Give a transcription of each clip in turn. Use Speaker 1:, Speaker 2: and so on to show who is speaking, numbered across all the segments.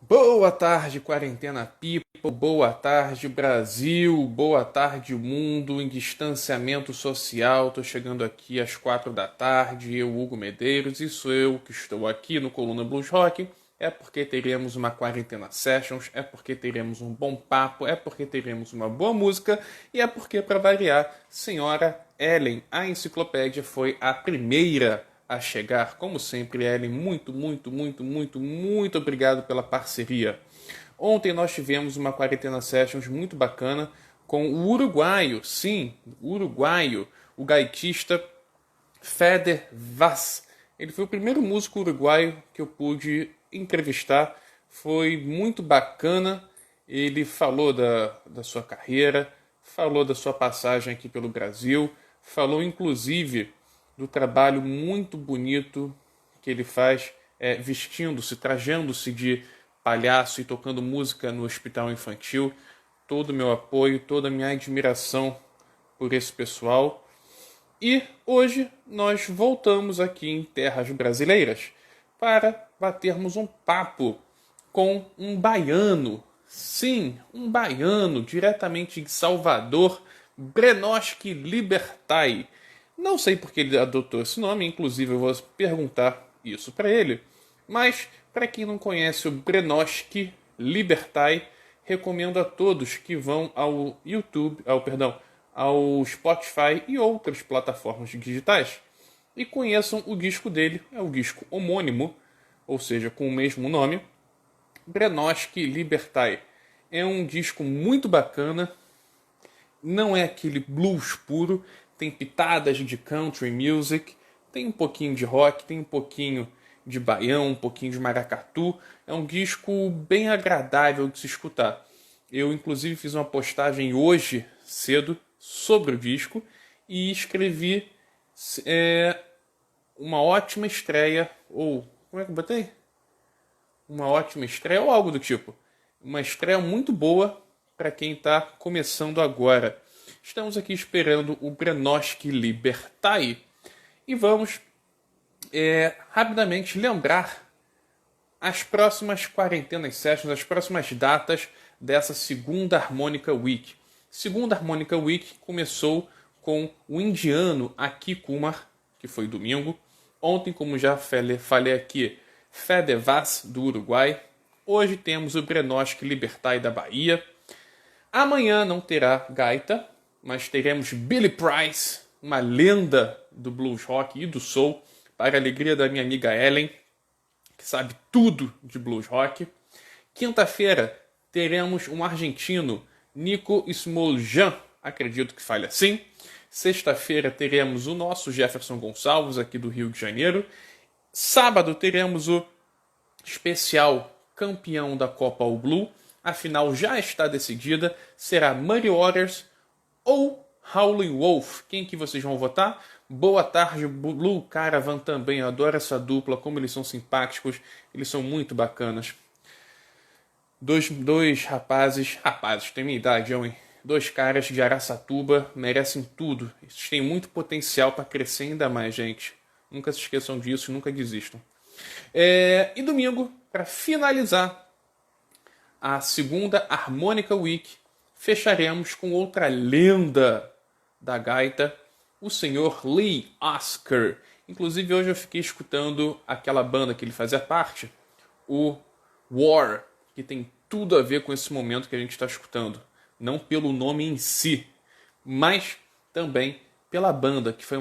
Speaker 1: Boa tarde, quarentena people, boa tarde, Brasil, boa tarde, mundo, em distanciamento social. Tô chegando aqui às 4 da tarde, eu, Hugo Medeiros, e sou eu que estou aqui no Coluna Blues Rock. É porque teremos uma quarentena sessions, é porque teremos um bom papo, é porque teremos uma boa música, e é porque, para variar, senhora Ellen, a enciclopédia foi a primeira a chegar. Como sempre, Ellen, muito obrigado pela parceria. Ontem nós tivemos uma quarentena sessions muito bacana com o uruguaio, sim, uruguaio, o gaitista Feder Vaz. Ele foi o primeiro músico uruguaio que eu pude entrevistar. Foi muito bacana. Ele falou da sua carreira, falou da sua passagem aqui pelo Brasil, falou inclusive do trabalho muito bonito que ele faz vestindo-se, trajando-se de palhaço e tocando música no hospital infantil. Todo o meu apoio, toda a minha admiração por esse pessoal. E hoje nós voltamos aqui em terras brasileiras para batermos um papo com um baiano. Sim, um baiano diretamente de Salvador, Brenoski Libertai. Não sei porque ele adotou esse nome, inclusive eu vou perguntar isso para ele. Mas, para quem não conhece o Brenoski Libertai, recomendo a todos que vão ao YouTube, ao Spotify e outras plataformas digitais e conheçam o disco dele, é o disco homônimo, ou seja, com o mesmo nome, Brenoski Libertai. É um disco muito bacana, não é aquele blues puro, tem pitadas de country music, tem um pouquinho de rock, tem um pouquinho de baião, um pouquinho de maracatu. É um disco bem agradável de se escutar. Eu, inclusive, fiz uma postagem hoje, cedo, sobre o disco e escrevi uma ótima estreia, ou como é que eu botei? Uma ótima estreia, ou algo do tipo. Uma estreia muito boa para quem está começando agora. Estamos aqui esperando o Brenoski Libertai e vamos rapidamente lembrar as próximas quarentenas sessions, as próximas datas dessa segunda Harmonica Week. Segunda Harmonica Week começou com o indiano Aki Kumar, que foi domingo. Ontem, como já falei aqui, Fede Vaz, do Uruguai. Hoje temos o Brenoski Libertai, da Bahia. Amanhã não terá gaita, mas teremos Billy Price, uma lenda do blues rock e do soul, para a alegria da minha amiga Ellen, que sabe tudo de blues rock. Quinta-feira teremos um argentino, Nico Smoljan, acredito que fale assim. Sexta-feira teremos o nosso Jefferson Gonçalves, aqui do Rio de Janeiro. Sábado teremos o especial campeão da Copa All Blue. A final já está decidida, será Muddy Waters ou Howlin' Wolf. Quem que vocês vão votar? Boa tarde, Blue Caravan também. Eu adoro essa dupla, como eles são simpáticos, eles são muito bacanas. Dois rapazes, tem minha idade, hein? Dois caras de Araçatuba, merecem tudo. Eles têm muito potencial para crescer ainda mais, gente. Nunca se esqueçam disso, nunca desistam. E domingo, para finalizar a segunda Harmonica Week, fecharemos com outra lenda da gaita, o senhor Lee Oskar. Inclusive hoje eu fiquei escutando aquela banda que ele fazia parte, o War, que tem tudo a ver com esse momento que a gente está escutando. Não pelo nome em si, mas também pela banda, que foi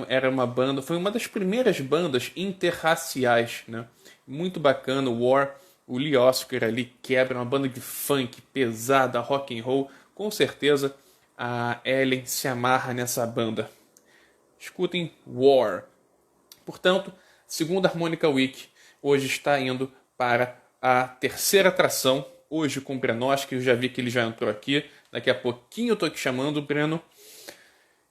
Speaker 1: uma das primeiras bandas interraciais, né? Muito bacana, o War, o Lee Oskar ali quebra, uma banda de funk pesada, rock and roll. Com certeza a Ellen se amarra nessa banda. Escutem War. Portanto, segunda Harmonica Week hoje está indo para a terceira atração. Hoje com o Brenoski, eu já vi que ele já entrou aqui. Daqui a pouquinho eu estou aqui chamando o Breno.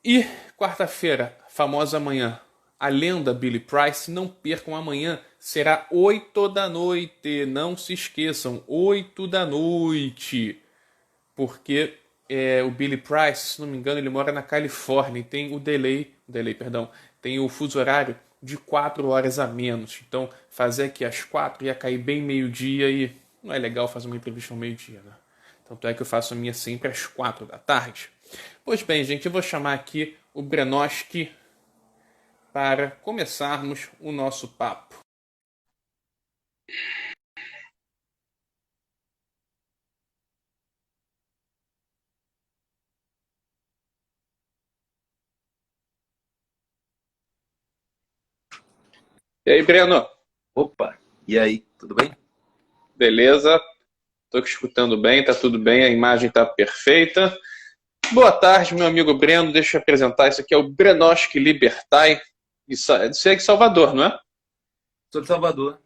Speaker 1: E quarta-feira, famosa amanhã, a lenda Billy Price. Não percam amanhã, será 8 da noite. Não se esqueçam, 8 da noite. Porque o Billy Price, se não me engano, ele mora na Califórnia e tem tem o fuso horário de 4 horas a menos. Então, fazer aqui às 4 ia cair bem meio-dia e não é legal fazer uma entrevista ao meio-dia, né? Tanto é que eu faço a minha sempre às 4 da tarde. Pois bem, gente, eu vou chamar aqui o Brenoski para começarmos o nosso papo. E aí, Breno?
Speaker 2: Opa, e aí, tudo bem?
Speaker 1: Beleza? Estou escutando bem, tá tudo bem, a imagem está perfeita. Boa tarde, meu amigo Breno. Deixa eu apresentar. Isso aqui é o Brenoski Libertai. Isso é de Salvador, não é?
Speaker 2: Sou de Salvador.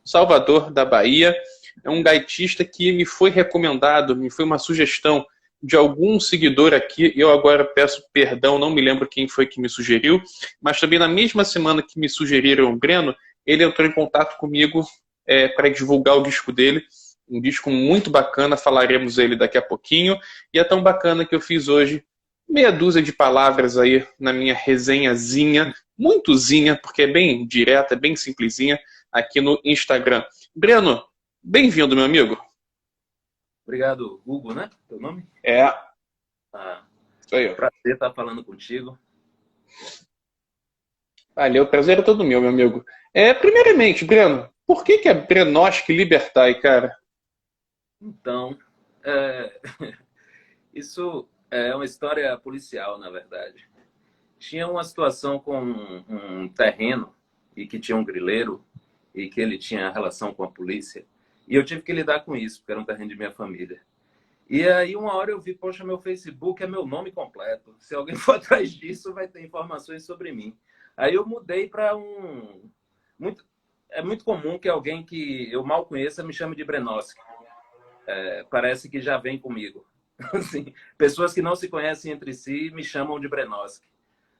Speaker 1: Salvador, da Bahia. É um gaitista que me foi recomendado, me foi uma sugestão de algum seguidor aqui. Eu agora peço perdão, não me lembro quem foi que me sugeriu, mas também na mesma semana que me sugeriram o Breno, ele entrou em contato comigo para divulgar o disco dele. Um disco muito bacana, falaremos ele daqui a pouquinho. E é tão bacana que eu fiz hoje meia dúzia de palavras aí na minha resenhazinha, muitozinha, porque é bem direta, é bem simplesinha, aqui no Instagram. Breno, bem-vindo, meu amigo.
Speaker 2: Obrigado, Hugo, né? Teu nome?
Speaker 1: É,
Speaker 2: Ah,
Speaker 1: isso aí.
Speaker 2: prazer estar falando contigo.
Speaker 1: Valeu, o prazer é todo meu amigo. Primeiramente, Breno, por que é Brenoski Libertai, cara?
Speaker 2: Então, é, isso é uma história policial, na verdade. Tinha uma situação com um terreno e que tinha um grileiro e que ele tinha relação com a polícia. E eu tive que lidar com isso, porque era um terreno de minha família. E aí, uma hora eu vi, poxa, meu Facebook é meu nome completo. Se alguém for atrás disso, vai ter informações sobre mim. Aí eu mudei para um... Muito... É muito comum que alguém que eu mal conheça me chame de Brenoski. Parece que já vem comigo. Assim, pessoas que não se conhecem entre si me chamam de Brenoski.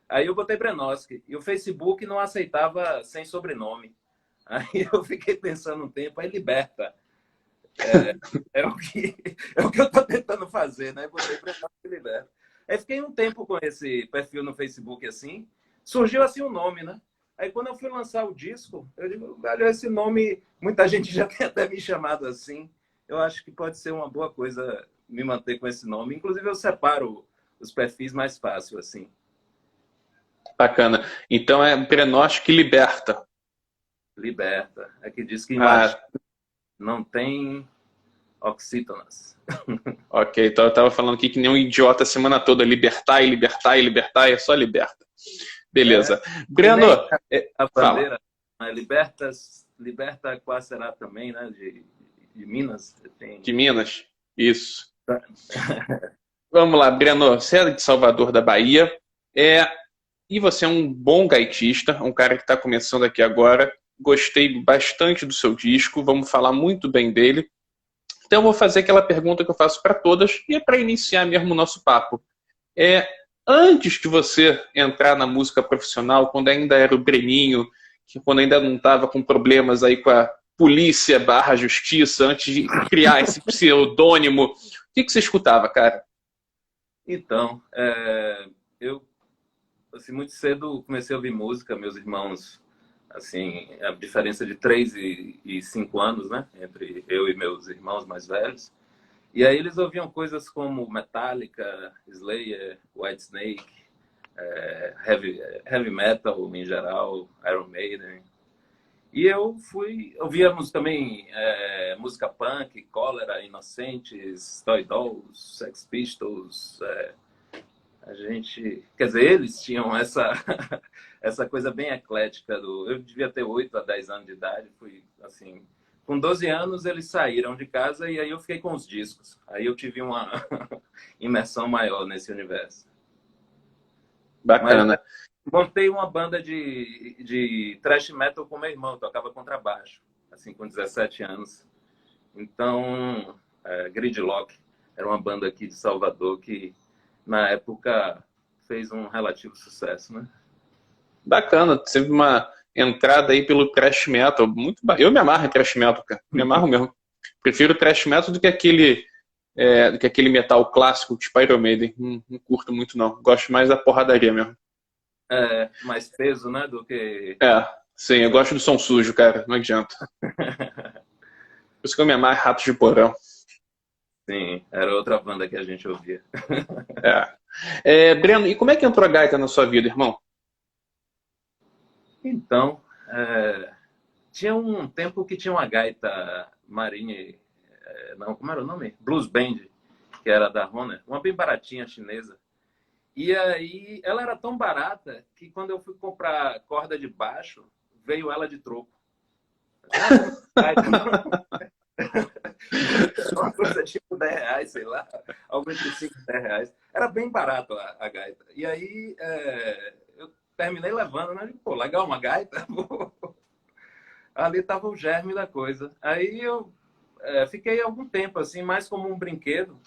Speaker 2: Aí eu botei Brenoski. E o Facebook não aceitava sem sobrenome. Aí eu fiquei pensando um tempo, aí liberta. É o que eu estou tentando fazer, né? Botei Brenoski liberta. Aí fiquei um tempo com esse perfil no Facebook assim. Surgiu assim um nome, né? Aí quando eu fui lançar o disco, eu digo, velho, esse nome, muita gente já tem até me chamado assim. Eu acho que pode ser uma boa coisa me manter com esse nome. Inclusive eu separo os perfis mais fácil, assim.
Speaker 1: Bacana. Então é Brenoski Liberta.
Speaker 2: Liberta. É que diz que em latim
Speaker 1: Ah,
Speaker 2: não tem oxítonas.
Speaker 1: ok. Então eu tava falando aqui que nem um idiota a semana toda. Libertai, libertai, libertai, é só liberta.
Speaker 2: É,
Speaker 1: Beleza.
Speaker 2: que
Speaker 1: Breno,
Speaker 2: nem a
Speaker 1: fala.
Speaker 2: bandeira, né? Liberta qual será também, né? De Minas.
Speaker 1: De Minas? Isso. Vamos lá, Breno. Você é de Salvador, da Bahia. É, e você é um bom gaitista, um cara que está começando aqui agora. Gostei bastante do seu disco, vamos falar muito bem dele. Então eu vou fazer aquela pergunta que eu faço para todas e é para iniciar mesmo o nosso papo. É, Antes de você entrar na música profissional, quando ainda era o Breninho, que quando ainda não estava com problemas aí com a polícia barra justiça, antes de criar esse pseudônimo, o que você escutava, cara?
Speaker 2: Então, eu assim, muito cedo comecei a ouvir música, meus irmãos, assim, a diferença de 3 e 5 anos, né, entre eu e meus irmãos mais velhos. E aí eles ouviam coisas como Metallica, Slayer, Whitesnake, heavy metal em geral, Iron Maiden. E eu ouvíamos também música punk, Cólera, Inocentes, Toy Dolls, Sex Pistols, a gente, quer dizer, eles tinham essa essa coisa bem eclética do, eu devia ter 8 a 10 anos de idade, fui assim, com 12 anos eles saíram de casa e aí eu fiquei com os discos. Aí eu tive uma imersão maior nesse universo. Mas
Speaker 1: Bacana.
Speaker 2: montei uma banda de thrash metal com meu irmão, tocava contrabaixo, assim, com 17 anos. Então, Gridlock era uma banda aqui de Salvador que, na época, fez um relativo sucesso, né?
Speaker 1: Bacana, teve uma entrada aí pelo thrash metal. Eu me amarro em thrash metal, cara. Me amarro mesmo. Prefiro thrash metal do que aquele metal clássico de Iron Maiden. Não curto muito, não. Gosto mais da porradaria mesmo.
Speaker 2: Mais peso, né, do que...
Speaker 1: É, sim, eu gosto do som sujo, cara. Não adianta. Por isso que eu me amarro Ratos de Porão.
Speaker 2: Sim, era outra banda que a gente ouvia.
Speaker 1: É. Breno, e como é que entrou a gaita na sua vida, irmão?
Speaker 2: Então, tinha um tempo que tinha uma gaita Marine, não, como era o nome? Blues Band, que era da Honor, uma bem baratinha chinesa. E aí, ela era tão barata que quando eu fui comprar corda de baixo, veio ela de troco. Ah, você não tem gaita, uma coisa tipo R$ 10, sei lá, algo entre 5 e R$ 10. Era bem barato a gaita. E aí eu terminei levando, né? Pô, legal uma gaita? Ali estava o germe da coisa. Aí eu fiquei algum tempo assim, mais como um brinquedo.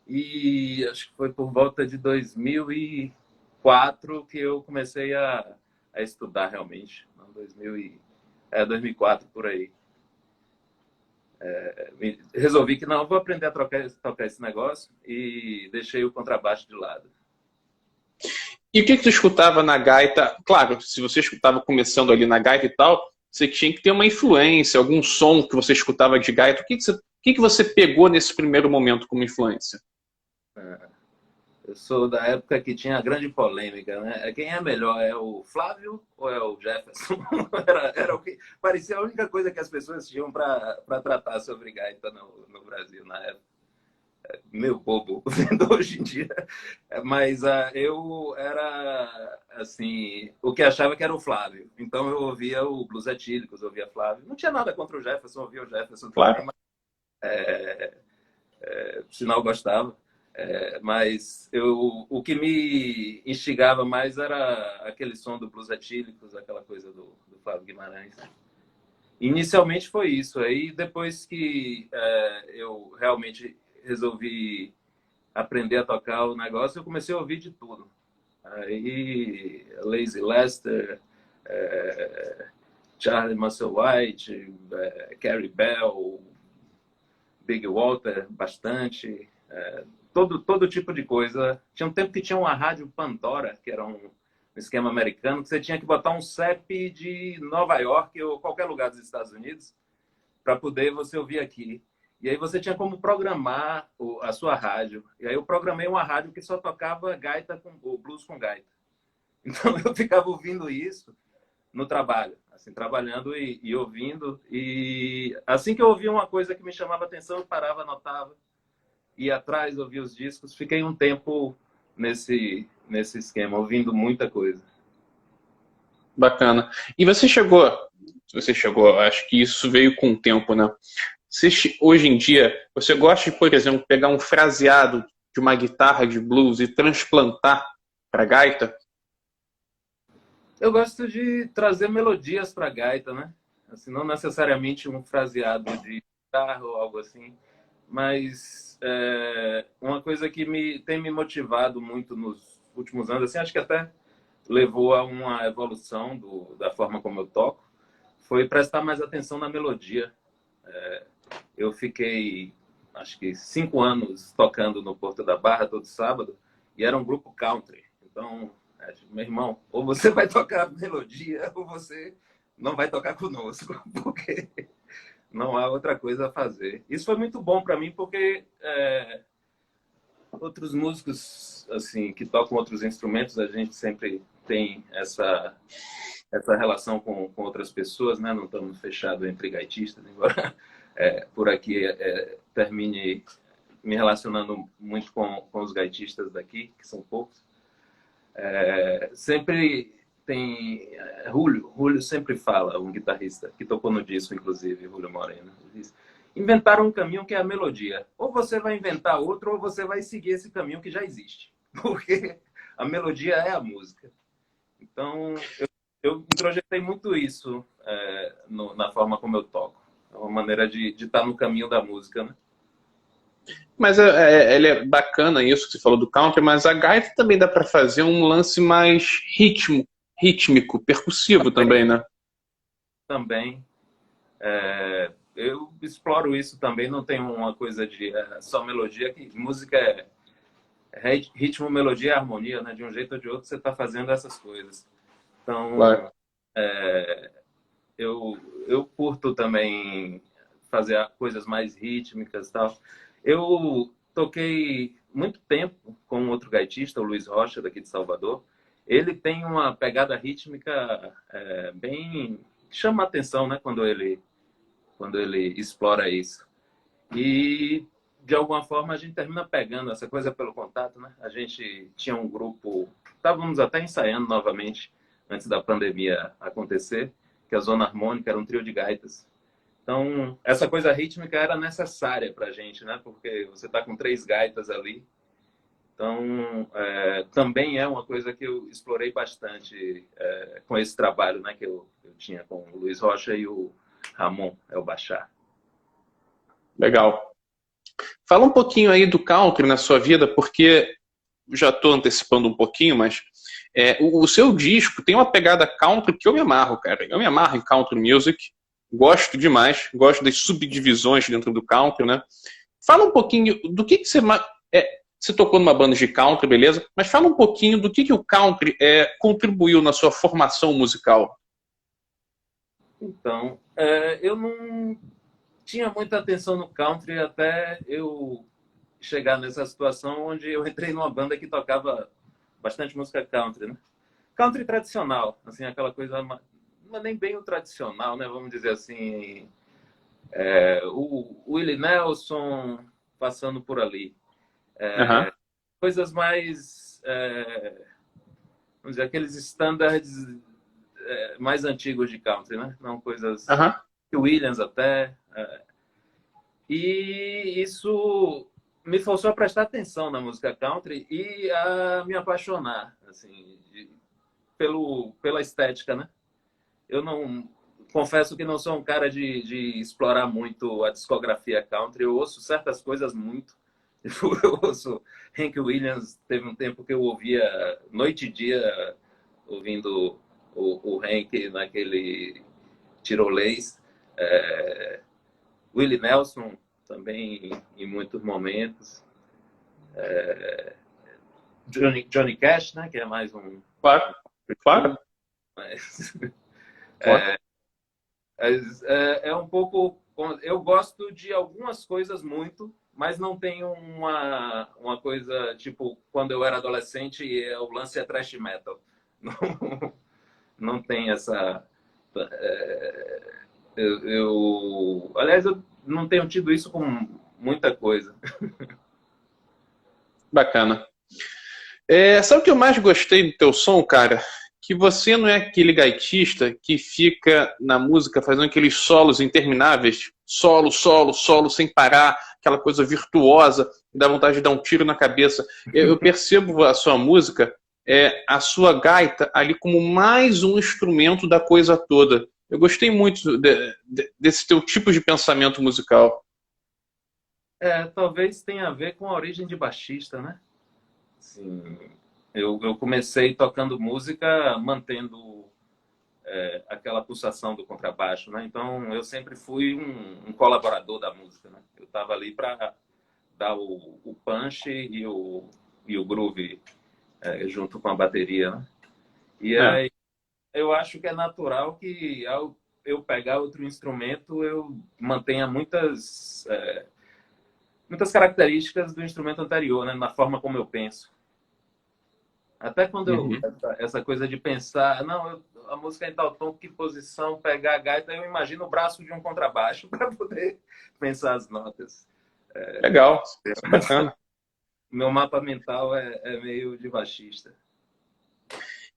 Speaker 2: E acho que foi por volta de 2004 que eu comecei a estudar realmente. Não, 2004 por aí. Resolvi que não, vou aprender a tocar esse negócio e deixei o contrabaixo de lado.
Speaker 1: E o que tu escutava na gaita? Claro, se você escutava começando ali na gaita e tal, você tinha que ter uma influência, algum som que você escutava de gaita. O que você pegou nesse primeiro momento como influência?
Speaker 2: Eu sou da época que tinha a grande polêmica, né? Quem é melhor, é o Flávio ou é o Jefferson? Era o que parecia a única coisa que as pessoas tinham para tratar sobre gaita no Brasil na época. Meu bobo vendo hoje em dia. Mas eu era, assim, o que achava que era o Flávio. Então eu ouvia o Blues Etílicos, ouvia Flávio. Não tinha nada contra o Jefferson, ouvia o Jefferson também,
Speaker 1: Claro.
Speaker 2: mas sinal gostava. Mas o que me instigava mais era aquele som do Blues Etílicos, aquela coisa do Flávio Guimarães. Inicialmente foi isso. Aí depois que eu realmente resolvi aprender a tocar o negócio, eu comecei a ouvir de tudo. Aí Lazy Lester, Charlie Musselwhite, Carrie Bell, Big Walter, bastante. Todo tipo de coisa. Tinha um tempo que tinha uma rádio Pandora, que era um esquema americano, que você tinha que botar um CEP de Nova York ou qualquer lugar dos Estados Unidos para poder você ouvir aqui. E aí você tinha como programar a sua rádio. E aí eu programei uma rádio que só tocava gaita o blues com gaita. Então eu ficava ouvindo isso no trabalho, assim, trabalhando e ouvindo. E assim que eu ouvia uma coisa que me chamava atenção, eu parava, anotava, ia atrás, ouvia os discos. Fiquei um tempo nesse esquema, ouvindo muita coisa.
Speaker 1: Bacana. E você chegou, acho que isso veio com o tempo, né? Hoje em dia, você gosta de, por exemplo, pegar um fraseado de uma guitarra de blues e transplantar para gaita?
Speaker 2: Eu gosto de trazer melodias para gaita, né? Assim, não necessariamente um fraseado de guitarra ou algo assim, mas uma coisa que tem me motivado muito nos últimos anos, assim, acho que até levou a uma evolução da forma como eu toco, foi prestar mais atenção na melodia. Eu fiquei, acho que 5 anos tocando no Porto da Barra todo sábado e era um grupo country. Então, meu irmão, ou você vai tocar melodia ou você não vai tocar conosco, porque não há outra coisa a fazer. Isso foi muito bom para mim porque outros músicos assim que tocam outros instrumentos, a gente sempre tem essa relação com outras pessoas, né? Não estamos fechados entre gaitistas, embora por aqui termine me relacionando muito com os gaitistas daqui, que são poucos. Sempre tem Julio sempre fala, um guitarrista que tocou no disco, inclusive, Julio Moreno, diz: inventaram um caminho que é a melodia. Ou você vai inventar outro, ou você vai seguir esse caminho que já existe, porque a melodia é a música. Então, eu introjetei muito isso na forma como eu toco. É uma maneira de estar no caminho da música, né?
Speaker 1: Mas ele é bacana isso que você falou do country, mas a gaita também dá para fazer um lance mais rítmico, percussivo também, né?
Speaker 2: Também. Eu exploro isso também, não tem uma coisa de só melodia, que música ritmo, melodia e harmonia, né? De um jeito ou de outro você está fazendo essas coisas. Então,
Speaker 1: Claro.
Speaker 2: eu curto também fazer coisas mais rítmicas e tal. Eu toquei muito tempo com um outro gaitista, o Luiz Rocha, daqui de Salvador. Ele tem uma pegada rítmica bem... chama a atenção, né, quando ele explora isso. E, de alguma forma, a gente termina pegando essa coisa pelo contato, né? A gente tinha um grupo... Estávamos até ensaiando novamente, antes da pandemia acontecer, que a Zona Harmônica era um trio de gaitas. Então, essa coisa rítmica era necessária para a gente, né? Porque você está com 3 gaitas ali. Então, também é uma coisa que eu explorei bastante com esse trabalho, né? Que eu tinha com o Luiz Rocha e o Ramon Elbachar.
Speaker 1: Legal. Fala um pouquinho aí do country na sua vida, porque já estou antecipando um pouquinho, mas o seu disco tem uma pegada country que eu me amarro, cara. Eu me amarro em country music, gosto demais, gosto das subdivisões dentro do country, né? Fala um pouquinho do que você... Você tocou numa banda de country, beleza? Mas fala um pouquinho do que o country contribuiu na sua formação musical.
Speaker 2: Então, eu não tinha muita atenção no country até eu chegar nessa situação onde eu entrei numa banda que tocava bastante música country, né? Country tradicional, assim, aquela coisa, não é nem bem o tradicional, né? Vamos dizer assim, o Willie Nelson passando por ali. Coisas mais, vamos dizer, aqueles standards mais antigos de country, né? Não coisas... Williams até. E isso me forçou a prestar atenção na música country e a me apaixonar, assim, pela estética, né? Eu não... Confesso que não sou um cara de explorar muito a discografia country. Eu ouço certas coisas muito. Eu ouço Hank Williams. Teve um tempo que eu ouvia noite e dia ouvindo o Hank naquele tirolês. Willie Nelson também em muitos momentos. Johnny Cash, né? Que é mais um...
Speaker 1: Claro.
Speaker 2: Mas, é um pouco... Eu gosto de algumas coisas muito, mas não tenho uma coisa, tipo, quando eu era adolescente, o lance é thrash metal. Não tem essa... Aliás, eu não tenho tido isso com muita coisa.
Speaker 1: Bacana. Sabe o que eu mais gostei do teu som, cara? Que você não é aquele gaitista que fica na música fazendo aqueles solos intermináveis, solo, sem parar, aquela coisa virtuosa, que dá vontade de dar um tiro na cabeça. Eu percebo a sua música, a sua gaita ali como mais um instrumento da coisa toda. Eu gostei muito desse teu tipo de pensamento musical.
Speaker 2: Talvez tenha a ver com a origem de baixista, né? Assim, eu comecei tocando música mantendo aquela pulsação do contrabaixo, né? Então, eu sempre fui um colaborador da música, né? Eu estava ali para dar o punch e o groove junto com a bateria, né? E aí, eu acho que é natural que ao eu pegar outro instrumento, eu mantenha muitas características do instrumento anterior, né? Na forma como eu penso. Até quando essa coisa de pensar, não, a música é em tal tom, que posição, pegar a gaita, eu imagino o braço de um contrabaixo para poder pensar as notas.
Speaker 1: Legal, bacana.
Speaker 2: Meu mapa mental é meio de baixista.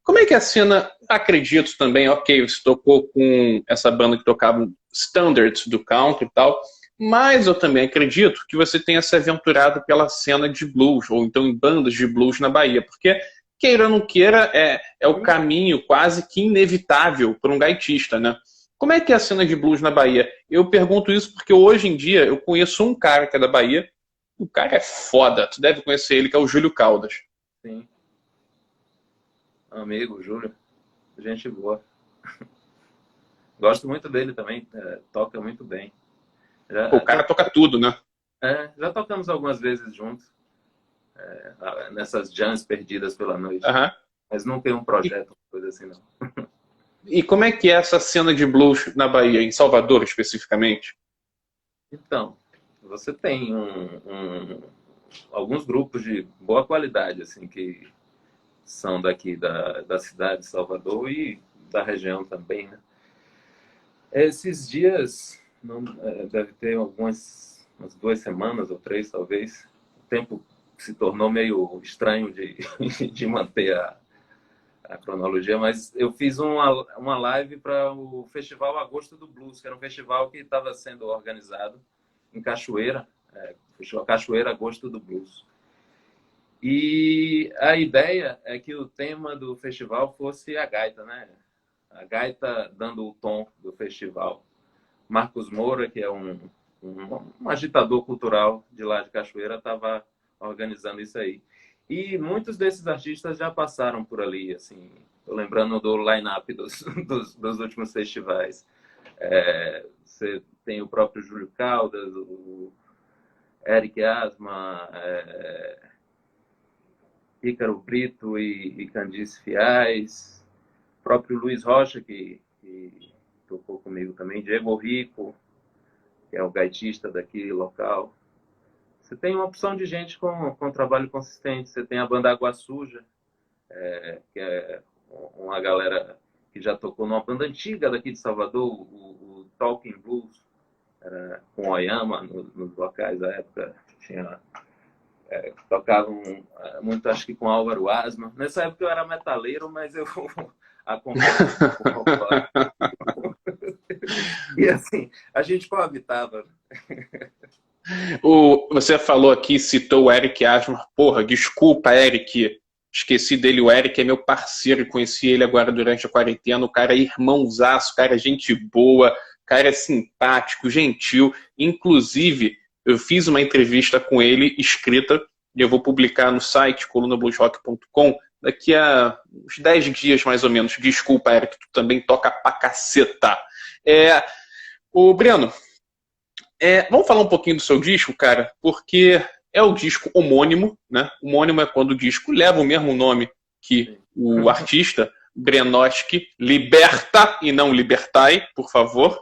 Speaker 1: Como é que a cena, acredito também, ok, você tocou com essa banda que tocava standards do country e tal, mas eu também acredito que você tenha se aventurado pela cena de blues, ou então em bandas de blues na Bahia, porque, queira ou não queira, é o caminho quase que inevitável para um gaitista, né? Como é que é a cena de blues na Bahia? Eu pergunto isso porque hoje em dia eu conheço um cara que é da Bahia, o cara é foda, tu deve conhecer ele, que é o Júlio Caldas.
Speaker 2: Sim. Amigo, Júlio. Gente boa. Gosto muito dele também, toca muito bem.
Speaker 1: O cara toca tudo, né?
Speaker 2: Já tocamos algumas vezes juntos, nessas jams perdidas pela noite. Mas não tem um projeto, coisa assim, não.
Speaker 1: E como é que é essa cena de blues na Bahia, em Salvador especificamente?
Speaker 2: Então, você tem alguns grupos de boa qualidade, assim, que são daqui da cidade de Salvador e da região também, né? Esses dias, não, deve ter umas 2 semanas ou 3, talvez. O tempo se tornou meio estranho de manter a cronologia, mas eu fiz uma live para o Festival Agosto do Blues, que era um festival que estava sendo organizado em Cachoeira, Festival Cachoeira Agosto do Blues. E a ideia é que o tema do festival fosse a gaita, né? A gaita dando o tom do festival. Marcos Moura, que é um agitador cultural de lá de Cachoeira, estava organizando isso aí. E muitos desses artistas já passaram por ali, assim. Estou lembrando do line-up dos últimos festivais. Você tem o próprio Júlio Caldas, o Eric Asma, Ícaro Brito e Candice Fiais, o próprio Luiz Rocha, que tocou comigo também, Diego Rico, que é o gaitista daqui local. Você tem uma opção de gente com trabalho consistente. Você tem a banda Água Suja, que é uma galera que já tocou numa banda antiga daqui de Salvador, o Talking Blues, era com Oyama nos vocais da época. Tocavam muito, acho que com Álvaro Asma. Nessa época eu era metaleiro, mas eu acompanhava um pouco. E assim, a gente coabitava.
Speaker 1: Você falou aqui, citou o Eric Asmar. Porra, desculpa, Eric. Esqueci dele. O Eric é meu parceiro. Conheci ele agora durante a quarentena. O cara é irmãozaço, o cara é gente boa, o cara é simpático, gentil. Inclusive, eu fiz uma entrevista com ele escrita e eu vou publicar no site colunabluesrock.com daqui a uns 10 dias, mais ou menos. Desculpa, Eric, tu também toca pra caceta. O Breno, vamos falar um pouquinho do seu disco, cara, porque é o disco homônimo, né? Homônimo é quando o disco leva o mesmo nome que o artista, Brenoski, liberta e não libertai, por favor.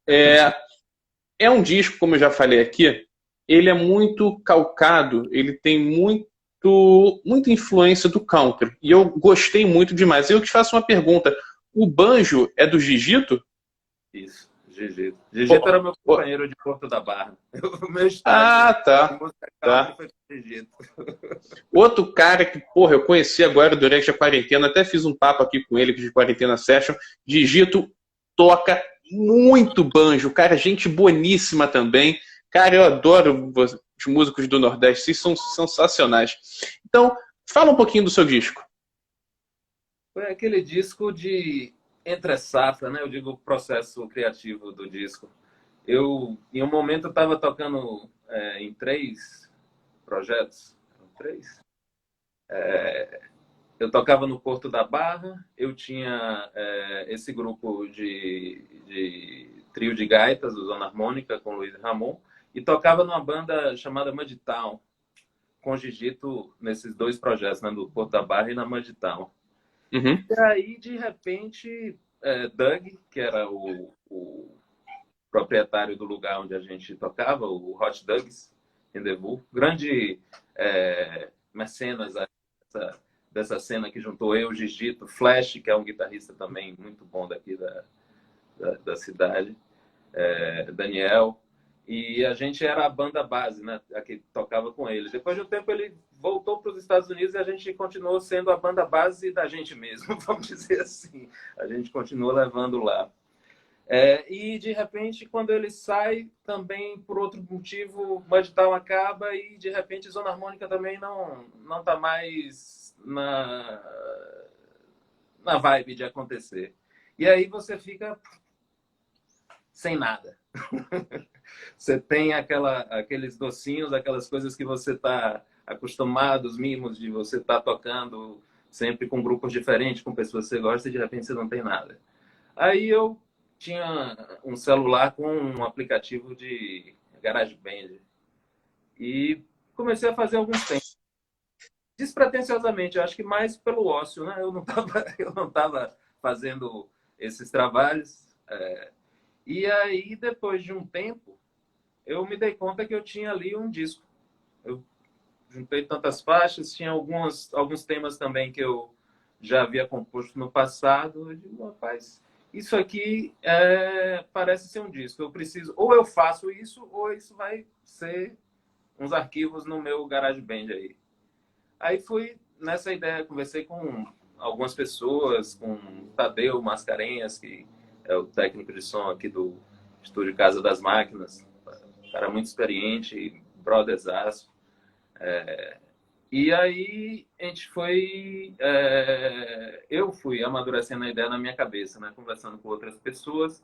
Speaker 1: É um disco, como eu já falei aqui, ele é muito calcado, ele tem muita influência do country, e eu gostei muito demais. Eu te faço uma pergunta, o banjo é do Gigito?
Speaker 2: Isso, Gigito. Gigito era meu companheiro de Porto da Barra. O meu estágio
Speaker 1: Tá.
Speaker 2: de música country foi com Gigito.
Speaker 1: Outro cara que, porra, eu conheci agora durante a quarentena, até fiz um papo aqui com ele de Quarentena Session. Gigito toca muito banjo, cara, gente boníssima também. Cara, eu adoro os músicos do Nordeste, eles são sensacionais. Então, fala um pouquinho do seu disco.
Speaker 2: Foi aquele disco de entre safra, né? Eu digo o processo criativo do disco. Em um momento, eu estava tocando em 3 projetos. 3? Eu tocava no Porto da Barra, eu tinha esse grupo de trio de gaitas, do Zona Harmônica, com Luiz Ramon, e tocava numa banda chamada Mudtown, com Gigito nesses 2 projetos, né, no Porto da Barra e na Mudtown.
Speaker 1: Uhum.
Speaker 2: E aí, de repente, Doug, que era o proprietário do lugar onde a gente tocava, o Hot Dogs Rendezvous, grande mecenas dessa cena que juntou eu, Gigito, Flash, que é um guitarrista também muito bom daqui da cidade, Daniel, e a gente era a banda base, né, a que tocava com ele. Depois de um tempo ele voltou para os Estados Unidos e a gente continuou sendo a banda base da gente mesmo, vamos dizer assim. A gente continua levando lá. E de repente, quando ele sai, também por outro motivo, Mudtown acaba e de repente Zona Harmônica também não está mais na vibe de acontecer. E aí você fica sem nada. Você tem aqueles docinhos, aquelas coisas que você está acostumado, os mimos de você estar tocando sempre com grupos diferentes, com pessoas que você gosta e de repente você não tem nada. Aí eu tinha um celular com um aplicativo de GarageBand e comecei a fazer alguns tempos. Despretensiosamente, eu acho que mais pelo ócio, né? Eu não tava fazendo esses trabalhos. E aí, depois de um tempo, eu me dei conta que eu tinha ali um disco. Eu juntei tantas faixas, tinha alguns temas também que eu já havia composto no passado. Eu digo, rapaz, isso aqui parece ser um disco. Eu preciso, ou eu faço isso, ou isso vai ser uns arquivos no meu GarageBand aí. Aí fui nessa ideia, conversei com algumas pessoas, com o Tadeu Mascarenhas, que é o técnico de som aqui do Estúdio Casa das Máquinas, um cara muito experiente, brotherzaço. E aí a gente foi. Eu fui amadurecendo a ideia na minha cabeça, né? Conversando com outras pessoas.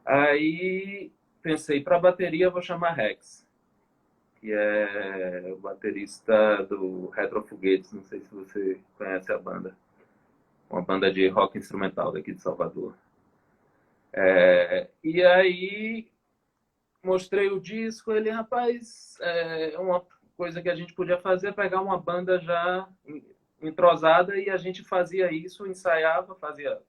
Speaker 2: Aí pensei, para bateria eu vou chamar Rex, que é o baterista do Retrofoguetes. Não sei se você conhece a banda. Uma banda de rock instrumental daqui de Salvador. E aí mostrei o disco, ele, rapaz, uma coisa que a gente podia fazer é pegar uma banda já entrosada e a gente fazia isso, ensaiava, fazia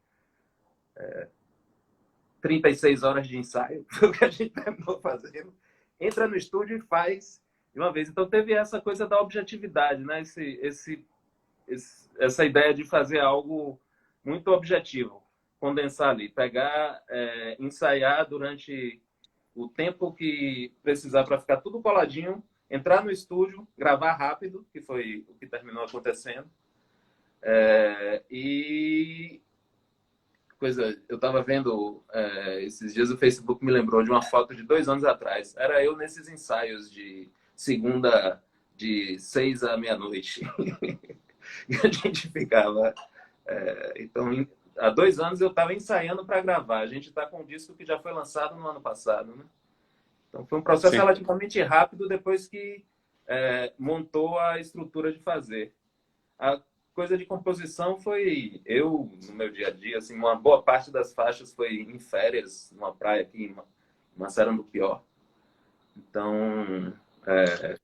Speaker 2: 36 horas de ensaio, foi o que a gente terminou fazendo. Entra no estúdio e faz de uma vez. Então teve essa coisa da objetividade, né? Essa ideia de fazer algo muito objetivo, condensar ali, pegar, ensaiar durante o tempo que precisar para ficar tudo coladinho, entrar no estúdio, gravar rápido, que foi o que terminou acontecendo. E coisa, eu estava vendo esses dias o Facebook me lembrou de uma foto de 2 anos atrás. Era eu nesses ensaios de segunda de 6 à meia-noite. E a gente ficava. Então, há 2 anos eu estava ensaiando para gravar. A gente está com um disco que já foi lançado no ano passado, né? Então foi um processo
Speaker 1: Sim.
Speaker 2: relativamente rápido depois que montou a estrutura de fazer. A coisa de composição foi eu, no meu dia a dia, assim, uma boa parte das faixas foi em férias, numa praia aqui em Maceió do Pior. Então,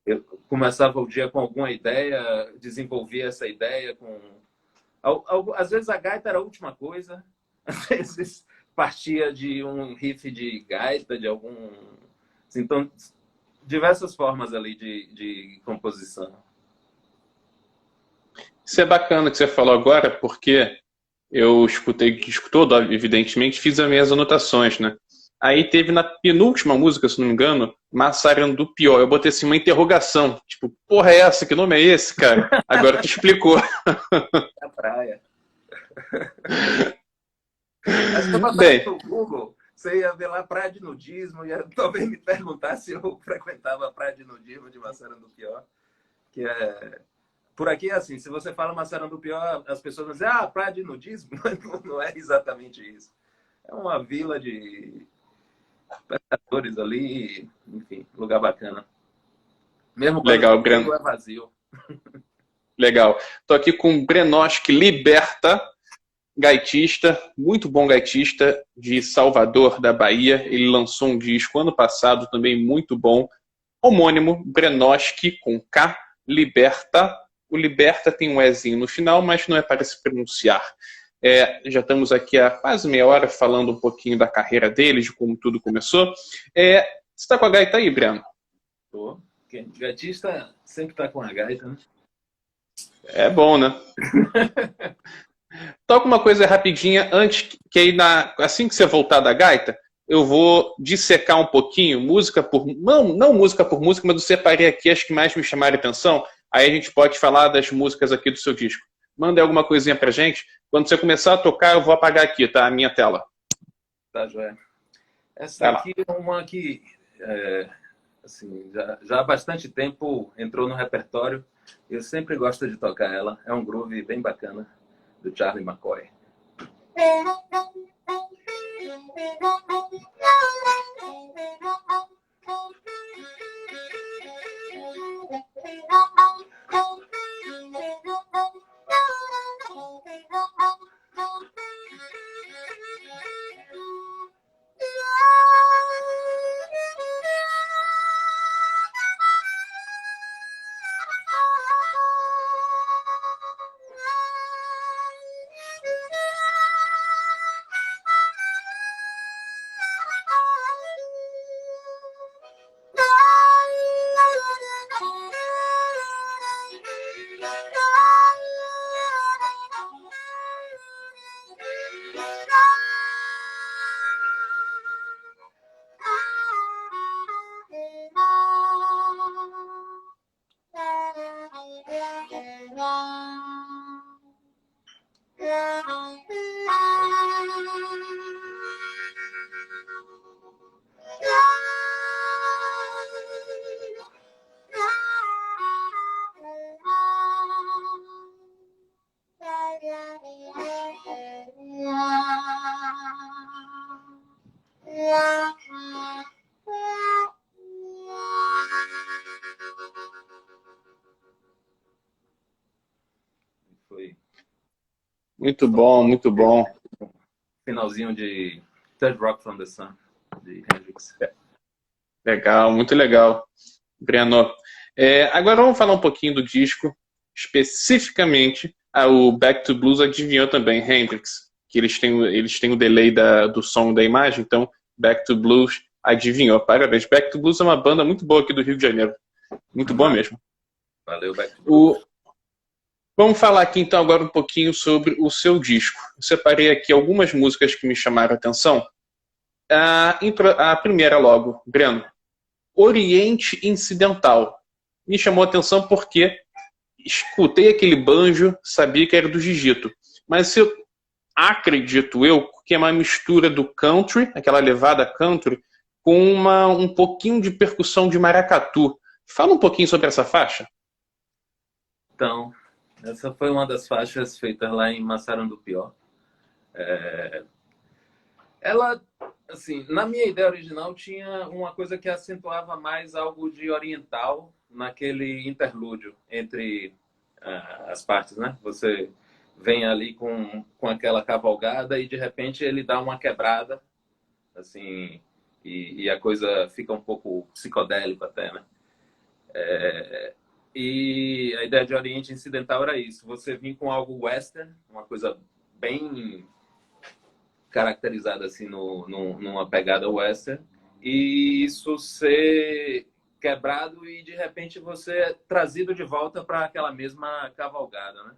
Speaker 2: eu começava o dia com alguma ideia, desenvolvia essa ideia com... Às vezes a gaita era a última coisa, às vezes partia de um riff de gaita, de algum... Então, diversas formas ali de composição.
Speaker 1: Isso é bacana que você falou agora, porque eu escutei que escutou, evidentemente, fiz as minhas anotações, né? Aí teve na penúltima música, se não me engano, Massarandupió. Pior. Eu botei assim uma interrogação. Tipo, porra é essa? Que nome é esse, cara? Agora tu explicou.
Speaker 2: A praia. Mas se eu botasse
Speaker 1: Bem,
Speaker 2: no Google, você ia ver lá praia de nudismo, ia talvez me perguntar se eu frequentava a praia de nudismo de Massarandupió, que é... Por aqui é assim, se você fala Massarandupió, as pessoas vão dizer, praia de nudismo, mas não é exatamente isso. É uma vila de pescadores ali, enfim, lugar bacana. Mesmo quando
Speaker 1: legal,
Speaker 2: está cheio, é vazio.
Speaker 1: legal. Tô aqui com o Brenosk Liberta, gaitista, muito bom gaitista de Salvador, da Bahia. Ele lançou um disco ano passado também muito bom, homônimo, Brenosk com K, Liberta. O Liberta tem um Ezinho no final, mas não é para se pronunciar. Já estamos aqui há quase meia hora falando um pouquinho da carreira dele, de como tudo começou. Você está com a gaita aí, Breno?
Speaker 2: Tô. Gaitista sempre está com a gaita, né?
Speaker 1: É bom, né? Toca uma coisa rapidinha antes que aí assim que você voltar da gaita, eu vou dissecar um pouquinho, música por não música por música, mas eu separei aqui as que mais me chamaram a atenção. Aí a gente pode falar das músicas aqui do seu disco. Manda alguma coisinha pra gente. Quando você começar a tocar, eu vou apagar aqui, tá? A minha tela.
Speaker 2: Tá, joia. Essa
Speaker 1: Vai lá.
Speaker 2: aqui é uma que, assim, já há bastante tempo entrou no repertório. Eu sempre gosto de tocar ela. É um groove bem bacana, do Charlie McCoy.
Speaker 1: Muito bom, muito bom.
Speaker 2: Finalzinho de Third Rock from the Sun, de Hendrix.
Speaker 1: Legal, muito legal, Breno. Agora vamos falar um pouquinho do disco, especificamente o Back to Blues adivinhou também, Hendrix, que eles têm o delay do som da imagem, então Back to Blues adivinhou. Parabéns. Back to Blues é uma banda muito boa aqui do Rio de Janeiro. Muito boa mesmo.
Speaker 2: Valeu, Back to Blues.
Speaker 1: Vamos falar aqui então agora um pouquinho sobre o seu disco. Eu separei aqui algumas músicas que me chamaram a atenção. A primeira logo, Breno. Oriente Incidental. Me chamou a atenção porque escutei aquele banjo, sabia que era do jiu-jitsu. Mas eu acredito que é uma mistura do country, aquela levada country, com um pouquinho de percussão de maracatu. Fala um pouquinho sobre essa faixa.
Speaker 2: Então, essa foi uma das faixas feitas lá em Massarandupió. Ela, assim, na minha ideia original tinha uma coisa que acentuava mais algo de oriental naquele interlúdio entre as partes, né? Você vem ali com aquela cavalgada e de repente ele dá uma quebrada, assim, e a coisa fica um pouco psicodélico até, né? E a ideia de Oriente Incidental era isso, você vir com algo western, uma coisa bem caracterizada assim numa pegada western, e isso ser quebrado e de repente você é trazido de volta para aquela mesma cavalgada, né?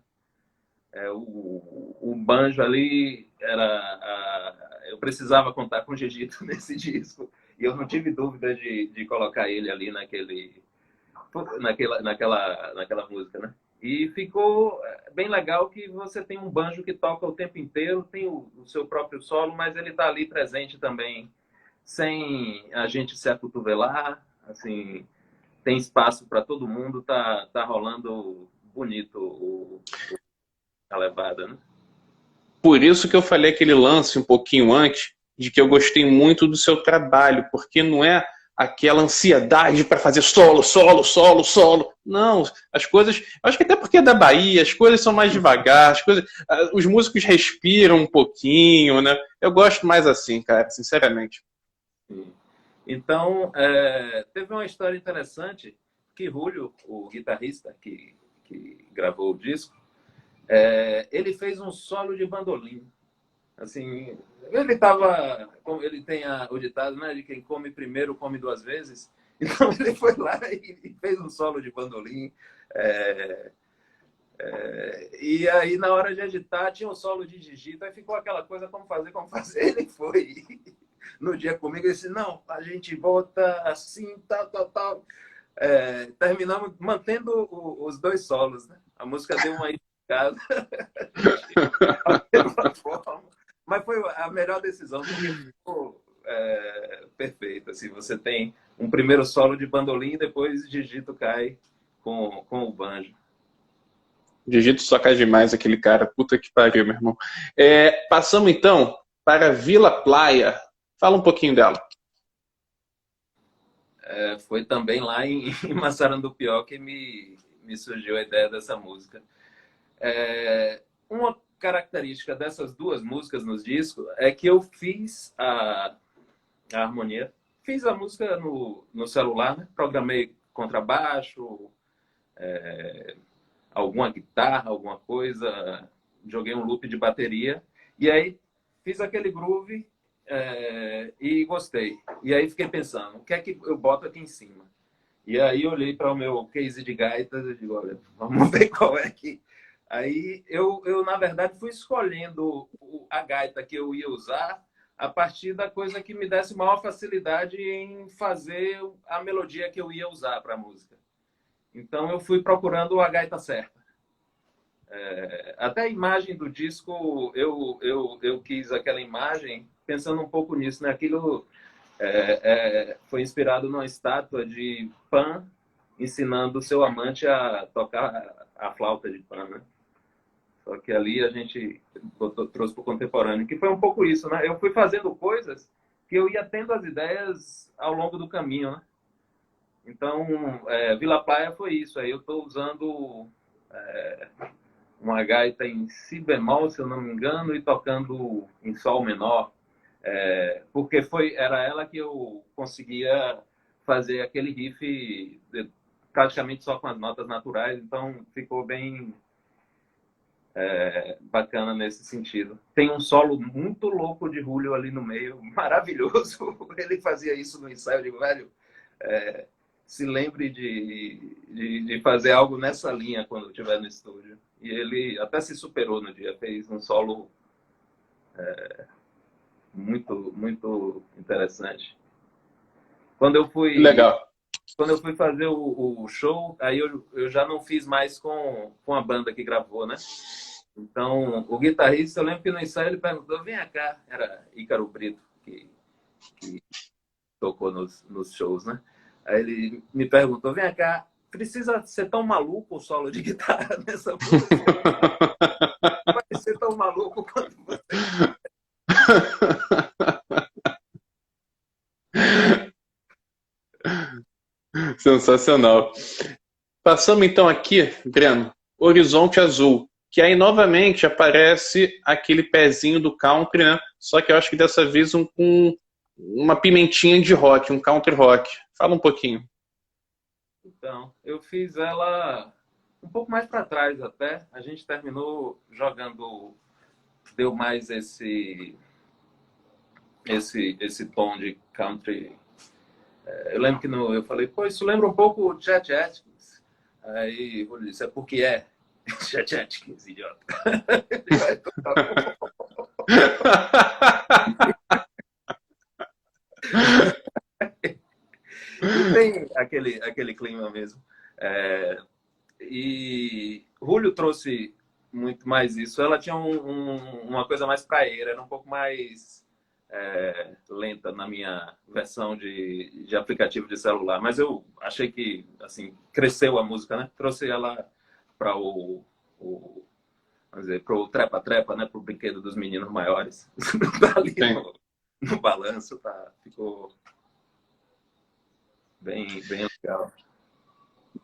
Speaker 2: O banjo ali eu precisava contar com o Gigito nesse disco e eu não tive dúvida de colocar ele ali naquela música, né? E ficou bem legal que você tem um banjo que toca o tempo inteiro, tem o seu próprio solo, mas ele está ali presente também, sem a gente se acotovelar, assim, tem espaço para todo mundo, tá rolando bonito a levada, né?
Speaker 1: Por isso que eu falei aquele lance um pouquinho antes, de que eu gostei muito do seu trabalho, porque não é aquela ansiedade para fazer solo, solo, solo, solo. Não, as coisas. Acho que até porque é da Bahia, as coisas são mais devagar, os músicos respiram um pouquinho, né? Eu gosto mais assim, cara, sinceramente.
Speaker 2: Sim. Então, teve uma história interessante que Julio, o guitarrista que gravou o disco, ele fez um solo de bandolim. Assim, ele tem o ditado, né, de quem come primeiro come duas vezes. Então ele foi lá e fez um solo de bandolim. E aí na hora de editar tinha um solo de Gigito, aí ficou aquela coisa como fazer, como fazer. Ele foi no dia comigo e disse, não, a gente volta assim, tal, tal, tal. Terminamos mantendo os dois solos, né? A música deu uma esticada mas foi a melhor decisão, porque ficou perfeito. Assim, você tem um primeiro solo de bandolim e depois Gigito cai com o banjo.
Speaker 1: Digito só cai demais aquele cara. Puta que pariu, meu irmão. Passamos então para Vila Playa. Fala um pouquinho dela.
Speaker 2: Foi também lá em Massarandupió que me surgiu a ideia dessa música. Uma característica dessas duas músicas nos discos é que eu fiz a harmonia, fiz a música no celular, né? Programei contrabaixo, alguma guitarra, alguma coisa, joguei um loop de bateria e aí fiz aquele groove e gostei. E aí fiquei pensando, o que é que eu boto aqui em cima? E aí eu olhei para o meu case de gaitas e digo, olha, vamos ver qual é que... Aí eu, na verdade, fui escolhendo a gaita que eu ia usar a partir da coisa que me desse maior facilidade em fazer a melodia que eu ia usar para a música. Então eu fui procurando a gaita certa. Até a imagem do disco, eu quis aquela imagem pensando um pouco nisso, né? Aquilo foi inspirado numa estátua de Pan ensinando o seu amante a tocar a flauta de Pan, né? Só que ali a gente trouxe para o contemporâneo, que foi um pouco isso, né? Eu fui fazendo coisas que eu ia tendo as ideias ao longo do caminho, né? Então, Vila Playa foi isso. Aí eu estou usando uma gaita em si bemol, se eu não me engano, e tocando em sol menor, porque era ela que eu conseguia fazer aquele riff praticamente só com as notas naturais, então ficou bem bacana nesse sentido. Tem um solo muito louco de Julio ali no meio, maravilhoso. Ele fazia isso no ensaio, eu digo, velho, se lembre de fazer algo nessa linha quando estiver no estúdio. E ele até se superou no dia, fez um solo muito, muito interessante. Quando eu fui,
Speaker 1: Legal.
Speaker 2: quando eu fui fazer o show, aí eu já não fiz mais com a banda que gravou, né? Então, o guitarrista, eu lembro que no ensaio ele perguntou, vem cá, era Ícaro Brito, que tocou nos shows, né? Aí ele me perguntou, vem cá, precisa ser tão maluco o solo de guitarra nessa música? Vai ser tão maluco quanto você.
Speaker 1: Sensacional. Passamos então aqui, Breno, Horizonte Azul, que aí novamente aparece aquele pezinho do country, né? Só que eu acho que dessa vez com uma pimentinha de rock, um country rock. Fala um pouquinho.
Speaker 2: Então, eu fiz ela um pouco mais para trás até. A gente terminou jogando, deu mais esse tom de country. Eu lembro que eu falei, pô, isso lembra um pouco o Chet Atkins. Aí eu disse, é porque é Chet Atkins, idiota. E tem aquele clima mesmo. E Julio trouxe muito mais isso. Ela tinha uma coisa mais praieira, era um pouco mais lenta na minha versão de aplicativo de celular. Mas eu achei que assim cresceu a música, né? Trouxe ela para vamos dizer, pro trepa-trepa, né? Pro brinquedo dos meninos maiores. Tá ali no balanço, tá? Ficou bem, bem legal.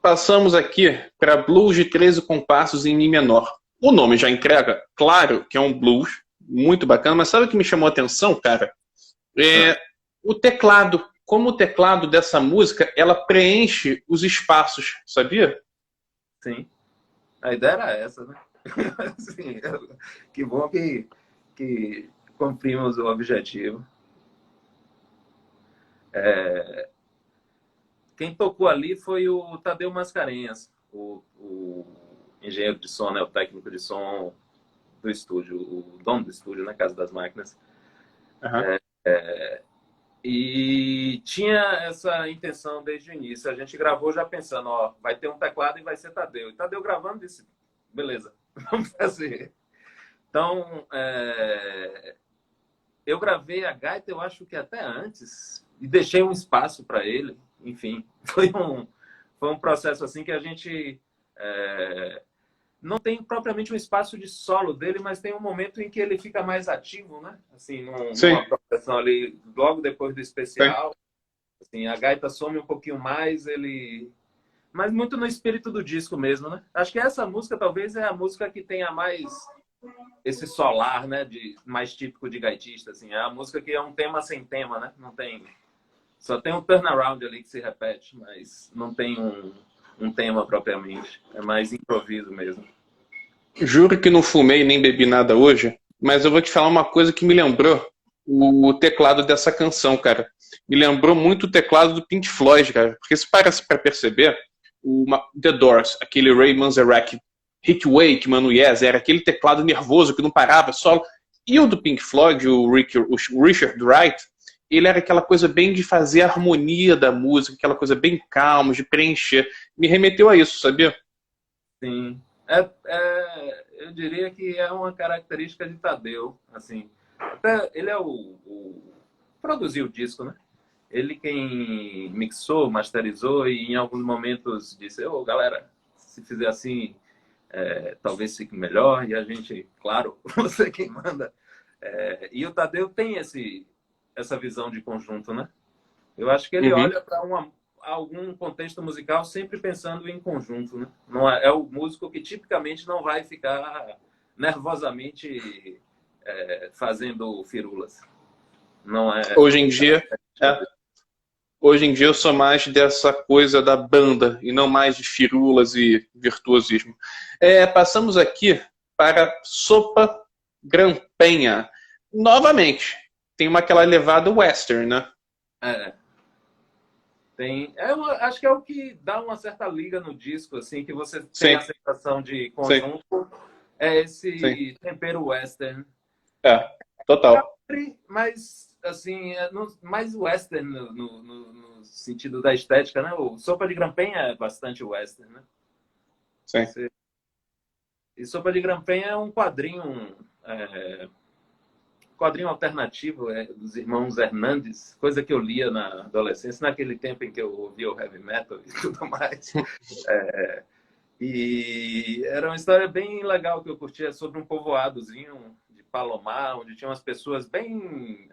Speaker 1: Passamos aqui para blues de 13 compassos em Mi menor. O nome já entrega, claro, que é um blues muito bacana, mas sabe o que me chamou a atenção, cara? O teclado. Como o teclado dessa música, ela preenche os espaços, sabia?
Speaker 2: Sim. A ideia era essa, né? Assim, que bom que cumprimos o objetivo. Quem tocou ali foi o Tadeu Mascarenhas, o engenheiro de som, né, o técnico de som do estúdio, o dono do estúdio, na Casa das Máquinas.
Speaker 1: Uhum.
Speaker 2: E tinha essa intenção desde o início. A gente gravou já pensando, ó, vai ter um teclado e vai ser Tadeu. E Tadeu gravando disse, beleza, vamos fazer. Então, eu gravei a gaita, eu acho que até antes, e deixei um espaço para ele. Enfim, foi um processo assim que a gente não tem propriamente um espaço de solo dele, mas tem um momento em que ele fica mais ativo, né? Assim, numa progressão ali, logo depois do especial. Assim, a gaita some um pouquinho mais, mas muito no espírito do disco mesmo, né? Acho que essa música talvez é a música que tenha mais esse solar, né? Mais típico de gaitista, assim. É a música que é um tema sem tema, né? Não tem... Só tem um turnaround ali que se repete, mas não tem um tema propriamente. É mais improviso mesmo.
Speaker 1: Juro que não fumei nem bebi nada hoje, mas eu vou te falar uma coisa que me lembrou o teclado dessa canção, cara. Me lembrou muito o teclado do Pink Floyd, cara. Porque se parece para perceber, The Doors, aquele Ray Manzarek, Hit Wake, Mano Yes, era aquele teclado nervoso que não parava, solo. E o do Pink Floyd, o Richard Wright, ele era aquela coisa bem de fazer a harmonia da música, aquela coisa bem calma, de preencher. Me remeteu a isso, sabia?
Speaker 2: Sim. Eu diria que é uma característica de Tadeu, assim. Até ele é produziu o disco, né? Ele quem mixou, masterizou e em alguns momentos disse, galera, se fizer assim, talvez fique melhor. E a gente, claro, você quem manda. E o Tadeu tem essa visão de conjunto, né? Eu acho que ele olha para algum contexto musical sempre pensando em conjunto, né? Não é o músico que tipicamente não vai ficar nervosamente fazendo firulas. Não é.
Speaker 1: Hoje em dia, é, hoje em dia eu sou mais dessa coisa da banda e não mais de firulas e virtuosismo. Passamos aqui para Sopa Grampenha. Novamente, tem aquela levada western, né?
Speaker 2: Acho que é o que dá uma certa liga no disco, assim, que você tem
Speaker 1: Sim.
Speaker 2: a sensação de conjunto. Sim. É esse
Speaker 1: Sim.
Speaker 2: tempero western.
Speaker 1: Total.
Speaker 2: Mas, assim, mais western no sentido da estética, né? O Sopa de Grampenha é bastante western, né?
Speaker 1: Sim.
Speaker 2: E Sopa de Grampenha é um quadrinho alternativo dos irmãos Hernandes, coisa que eu lia na adolescência, naquele tempo em que eu ouvia o heavy metal e tudo mais. E era uma história bem legal que eu curtia, sobre um povoadozinho de Palomar, onde tinha umas pessoas bem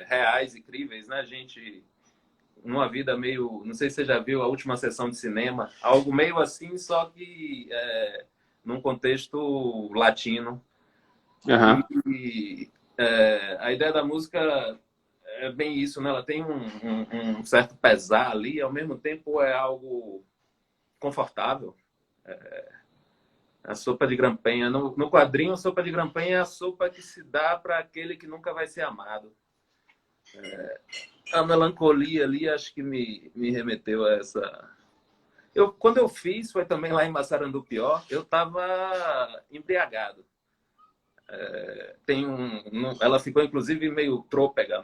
Speaker 2: reais e críveis, né? Gente, numa vida meio... Não sei se você já viu a última sessão de cinema, algo meio assim, só que num contexto latino.
Speaker 1: Uhum.
Speaker 2: E a ideia da música é bem isso, né? Ela tem um certo pesar ali, e ao mesmo tempo é algo confortável. A sopa de grampenha. No quadrinho, a sopa de grampenha é a sopa que se dá para aquele que nunca vai ser amado. A melancolia ali, acho que me remeteu a essa... Quando eu fiz, foi também lá em Massarandupió, eu estava embriagado. Ela ficou, inclusive, meio trôpega.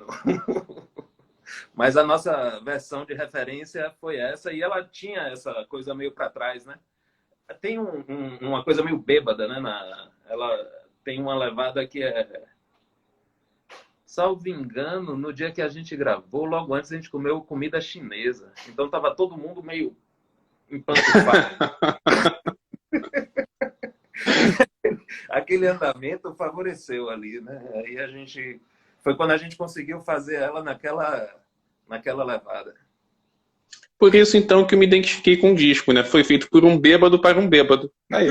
Speaker 2: Mas a nossa versão de referência foi essa, e ela tinha essa coisa meio para trás, né? Tem uma coisa meio bêbada, né? Ela tem uma levada que salvo engano, no dia que a gente gravou, logo antes a gente comeu comida chinesa. Então tava todo mundo meio empantufado. Aquele andamento favoreceu ali, né? Aí foi quando a gente conseguiu fazer ela naquela levada.
Speaker 1: Por isso, então, que eu me identifiquei com o disco, né? Foi feito por um bêbado para um bêbado. Aí.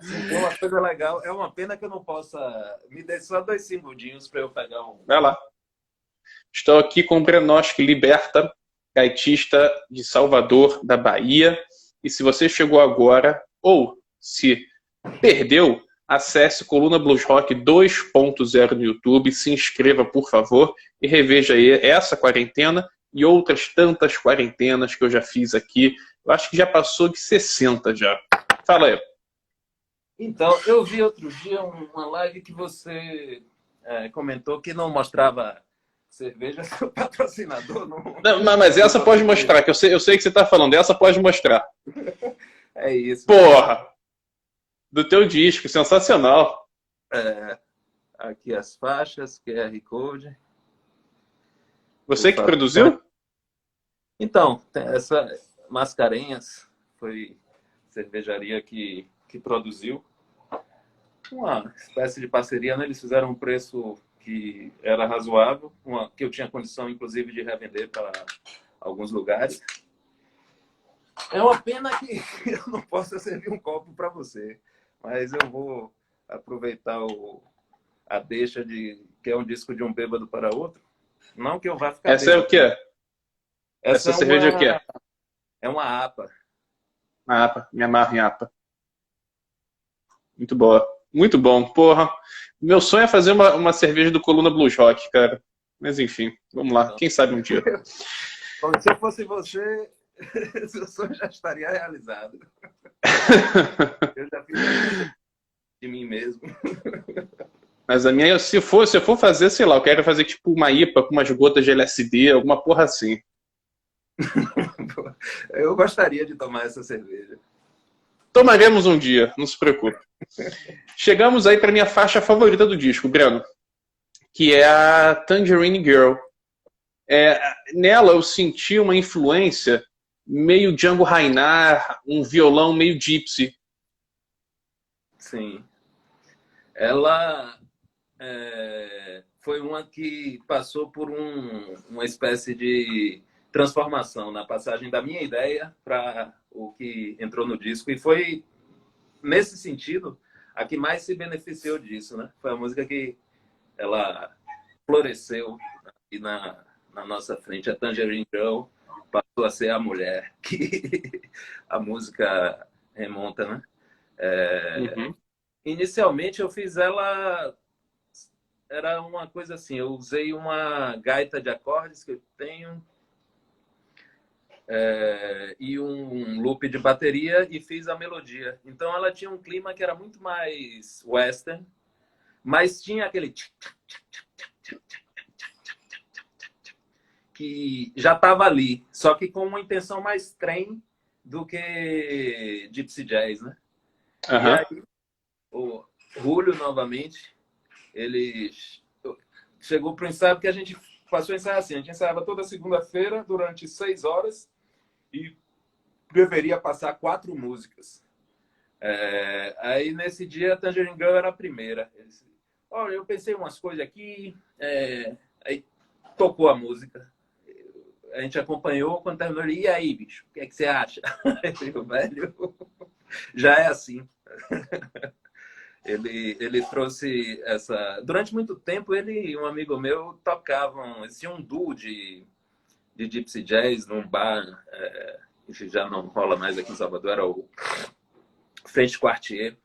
Speaker 2: Sim, tem uma coisa legal. É uma pena que eu não possa... Me dê só 2 segundinhos para eu pegar um...
Speaker 1: Vai lá. Estou aqui com o Brenoski Liberta, gaitista de Salvador, da Bahia. E se você chegou agora, ou se perdeu, acesse Coluna Blues Rock 2.0 no YouTube, se inscreva, por favor, e reveja aí essa quarentena e outras tantas quarentenas que eu já fiz aqui. Eu acho que já passou de 60 já. Fala aí.
Speaker 2: Então, eu vi outro dia uma live que você comentou que não mostrava cerveja, seu patrocinador.
Speaker 1: Não, mas essa pode mostrar, que eu sei que você está falando. Essa pode mostrar.
Speaker 2: É isso.
Speaker 1: Porra! Do teu disco, sensacional.
Speaker 2: Aqui as faixas, QR Code.
Speaker 1: Você que produziu?
Speaker 2: Então, essa Mascarenhas foi a cervejaria que produziu. Uma espécie de parceria, né? Eles fizeram um preço que era razoável, que eu tinha condição, inclusive, de revender para alguns lugares. É uma pena que eu não possa servir um copo para você, mas eu vou aproveitar a deixa de que é um disco de um bêbado para outro. Não que eu vá ficar...
Speaker 1: Essa bêbado. É o quê? Essa cerveja é o quê?
Speaker 2: É uma APA.
Speaker 1: Uma APA, me amarro em APA. Muito boa. Muito bom, porra. Meu sonho é fazer uma cerveja do Coluna Blues Rock, cara. Mas enfim, vamos lá. Quem sabe um dia.
Speaker 2: Bom, se eu fosse você, seu sonho já estaria realizado. Eu já fiz de mim mesmo.
Speaker 1: Mas a minha, se eu for fazer, sei lá, eu quero fazer tipo uma IPA com umas gotas de LSD, alguma porra assim.
Speaker 2: Eu gostaria de tomar essa cerveja.
Speaker 1: Tomaremos um dia, não se preocupe. Chegamos aí para minha faixa favorita do disco, Breno, que é a Tangerine Girl. Nela eu senti uma influência meio Django Reinhardt, um violão meio gypsy.
Speaker 2: Sim. Ela foi uma que passou por uma espécie de transformação na passagem da minha ideia para o que entrou no disco. E foi, nesse sentido, a que mais se beneficiou disso, né? Foi a música que ela floresceu aqui na nossa frente. A Tangerine Girl passou a ser a mulher que a música remonta, né?
Speaker 1: Uhum.
Speaker 2: Inicialmente eu fiz ela, era uma coisa assim, eu usei uma gaita de acordes que eu tenho e um loop de bateria e fiz a melodia. Então ela tinha um clima que era muito mais western, mas tinha aquele que já estava ali, só que com uma intenção mais trem do que Gypsy Jazz, né? E
Speaker 1: Aham.
Speaker 2: aí o Julio novamente, ele chegou para o ensaio, porque a gente passou a ensaiar assim, a gente ensaiava toda segunda-feira durante 6 horas e deveria passar 4 músicas. Aí nesse dia a Tangerine Girl era a primeira. Ele disse, olha, eu pensei umas coisas aqui, aí tocou a música. A gente acompanhou quando terminou. E aí, bicho, o que é que você acha? Eu, velho, já é assim. Ele trouxe essa. Durante muito tempo, ele e um amigo meu tocavam. Eles tinham um duo de Gypsy Jazz num bar, que já não rola mais aqui em Salvador, era o Frente Quartier.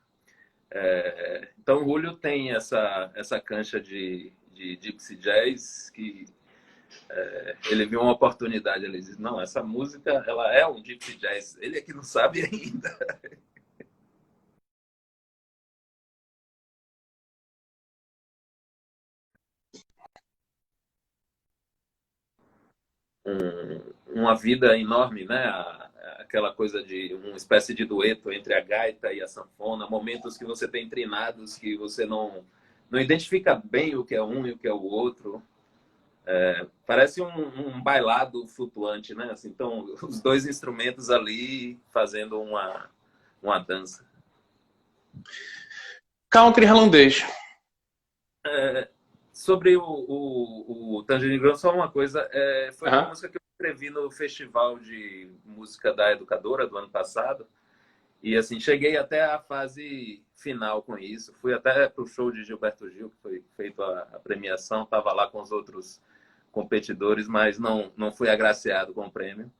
Speaker 2: Então, o Julio tem essa cancha de Gypsy Jazz que ele viu uma oportunidade. Ele disse: não, essa música ela é um Gypsy Jazz. Ele é que não sabe ainda. Uma vida enorme, né? Aquela coisa de uma espécie de dueto entre a gaita e a sanfona, momentos que você tem trinados que você não identifica bem o que é um e o que é o outro. Parece um bailado flutuante, né? Assim, então, os dois instrumentos ali fazendo uma dança.
Speaker 1: Country irlandês.
Speaker 2: Sobre o Tangerine Girl, só uma coisa. Foi uma
Speaker 1: Aham.
Speaker 2: música que eu escrevi no Festival de Música da Educadora do ano passado. E assim, cheguei até a fase final com isso. Fui até para o show de Gilberto Gil, que foi feito a premiação. Estava lá com os outros competidores, mas não fui agraciado com o prêmio.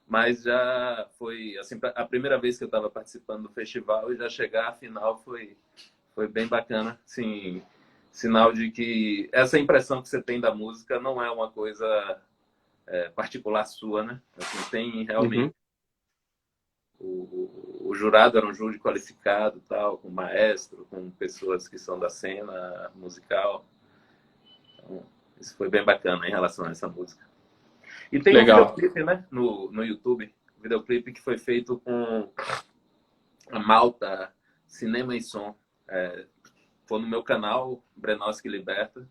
Speaker 2: Mas já foi assim, a primeira vez que eu estava participando do festival e já chegar à final foi bem bacana. Assim, sinal de que essa impressão que você tem da música não é uma coisa particular sua, né? Assim, tem realmente
Speaker 1: Uhum.
Speaker 2: o jurado era um júri qualificado, tal, com maestro, com pessoas que são da cena musical. Então, isso foi bem bacana em relação a essa música. E tem um
Speaker 1: Legal.
Speaker 2: videoclipe, né, no YouTube, um videoclipe que foi feito com a Malta Cinema e Som. Foi no meu canal, Brenoski Liberta.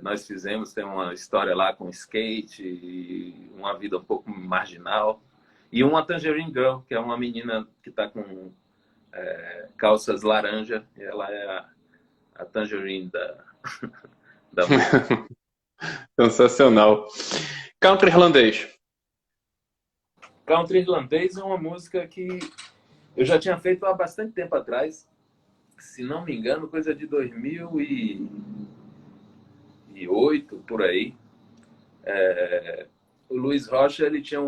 Speaker 2: Nós fizemos, tem uma história lá com skate e uma vida um pouco marginal. E uma Tangerine Girl, que é uma menina que está com calças laranja. E ela é a Tangerine da música.
Speaker 1: Sensacional. Country irlandês.
Speaker 2: Country Irlandês é uma música que eu já tinha feito há bastante tempo atrás. Se não me engano, coisa de 2008, por aí. O Luiz Rocha, ele tinha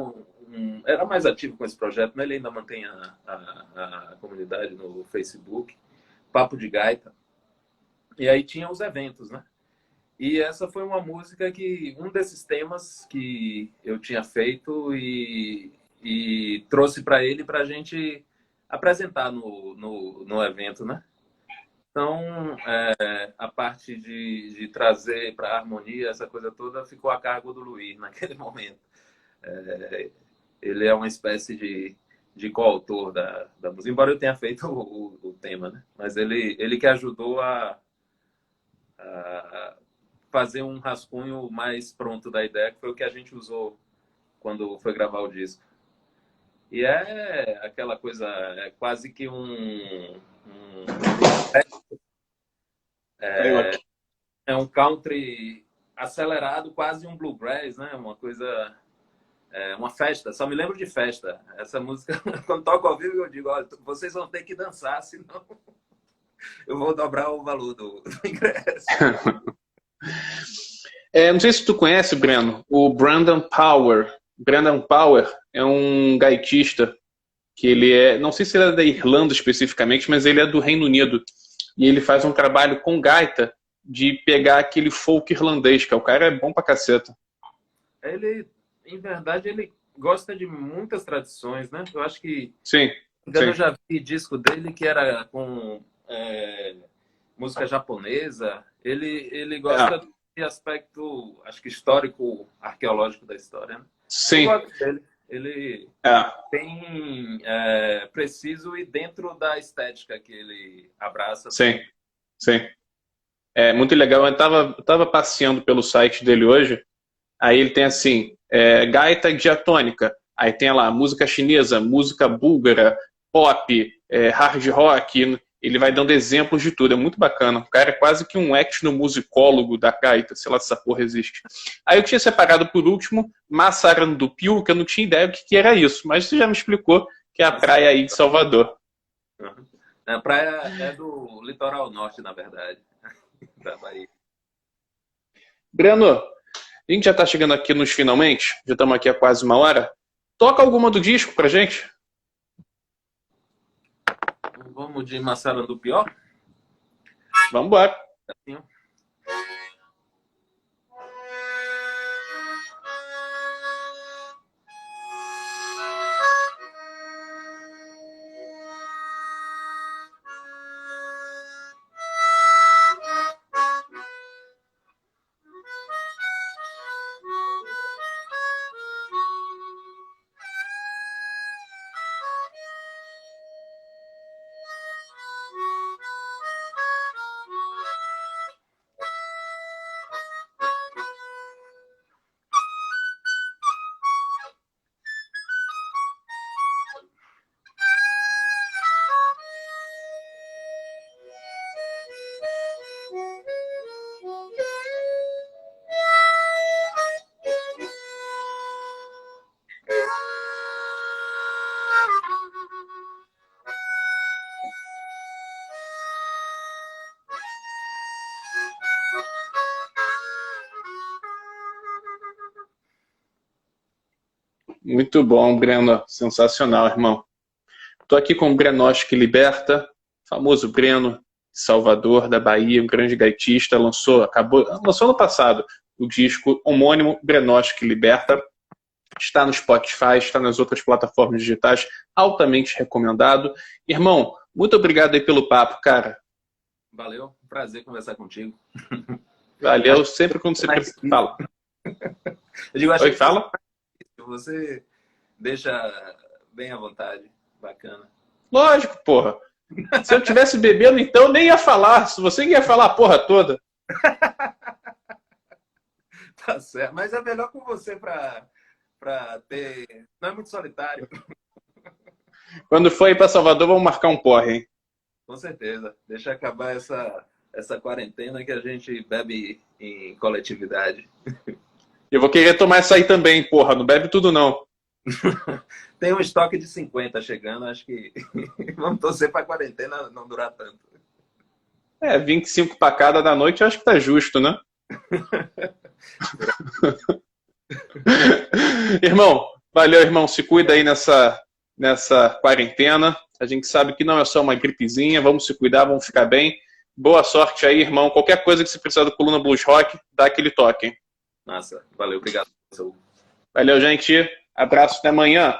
Speaker 2: era mais ativo com esse projeto, né? Ele ainda mantém a comunidade no Facebook, Papo de Gaita. E aí tinha os eventos, né? E essa foi uma música que, um desses temas que eu tinha feito e trouxe para ele para a gente apresentar no evento, né? Então, a parte de trazer para a harmonia, essa coisa toda, ficou a cargo do Luiz naquele momento. Ele é uma espécie de coautor da música, embora eu tenha feito o tema, né? Mas ele que ajudou a fazer um rascunho mais pronto da ideia, que foi o que a gente usou quando foi gravar o disco. E é aquela coisa, é quase que um
Speaker 1: Aí, aqui.
Speaker 2: É um country acelerado, quase um bluegrass, né? Uma coisa, uma festa. Só me lembro de festa. Essa música, quando toco ao vivo, eu digo, olha, vocês vão ter que dançar, senão eu vou dobrar o valor do ingresso.
Speaker 1: Não sei se tu conhece, Breno, o Brandon Power. Brandon Power é um gaitista que ele não sei se ele é da Irlanda especificamente, mas ele é do Reino Unido. E ele faz um trabalho com gaita de pegar aquele folk irlandês, que o cara é bom pra caceta.
Speaker 2: Ele, em verdade, ele gosta de muitas tradições, né? Eu acho que...
Speaker 1: Sim.
Speaker 2: Eu já vi disco dele que era com música japonesa. Ele gosta de aspecto, acho que histórico, arqueológico da história, né?
Speaker 1: Sim.
Speaker 2: Eu gosto dele. Ele tem preciso e dentro da estética que ele abraça.
Speaker 1: Sim, sim. É muito legal. Eu tava passeando pelo site dele hoje, aí ele tem assim, gaita diatônica, aí tem lá música chinesa, música búlgara, pop, hard rock, ele vai dando exemplos de tudo, é muito bacana. O cara é quase que um etnomusicólogo da gaita, sei lá se essa porra existe. Aí eu tinha separado por último Massarandupiu, que eu não tinha ideia do que era isso, mas você já me explicou que é a praia aí de Salvador.
Speaker 2: A praia é do litoral norte, na verdade, da Bahia.
Speaker 1: Breno, a gente já tá chegando aqui nos finalmente, já estamos aqui há quase uma hora. Toca alguma do disco pra gente?
Speaker 2: Vamos de Massarandupió?
Speaker 1: Vamos embora.
Speaker 2: Assim.
Speaker 1: Muito bom, Breno. Sensacional, irmão. Estou aqui com o Brenoche que Liberta, famoso Breno de Salvador, da Bahia, um grande gaitista, lançou ano passado o disco homônimo Brenoche que Liberta. Está no Spotify, está nas outras plataformas digitais, altamente recomendado. Irmão, muito obrigado aí pelo papo, cara.
Speaker 2: Valeu, um prazer conversar contigo.
Speaker 1: Valeu, sempre quando você precisa. Fala.
Speaker 2: Eu digo,
Speaker 1: Oi, fala.
Speaker 2: Você deixa bem à vontade. Bacana.
Speaker 1: Lógico, porra. Se eu tivesse bebendo, então nem ia falar. Se você ia falar a porra toda.
Speaker 2: Tá certo. Mas é melhor com você para ter... Não é muito solitário.
Speaker 1: Quando for ir para Salvador, vamos marcar um porre, hein?
Speaker 2: Com certeza. Deixa acabar essa quarentena que a gente bebe em coletividade.
Speaker 1: Eu vou querer tomar essa aí também, porra. Não bebe tudo, não.
Speaker 2: Tem um estoque de 50 chegando. Acho que vamos torcer para a quarentena não durar tanto.
Speaker 1: 25 para cada da noite, acho que tá justo, né? Irmão, valeu, irmão. Se cuida aí nessa quarentena. A gente sabe que não é só uma gripezinha. Vamos se cuidar, vamos ficar bem. Boa sorte aí, irmão. Qualquer coisa que você precisar do Coluna Blues Rock, dá aquele toque.
Speaker 2: Massa. Valeu, obrigado.
Speaker 1: Valeu, gente. Abraço, até amanhã.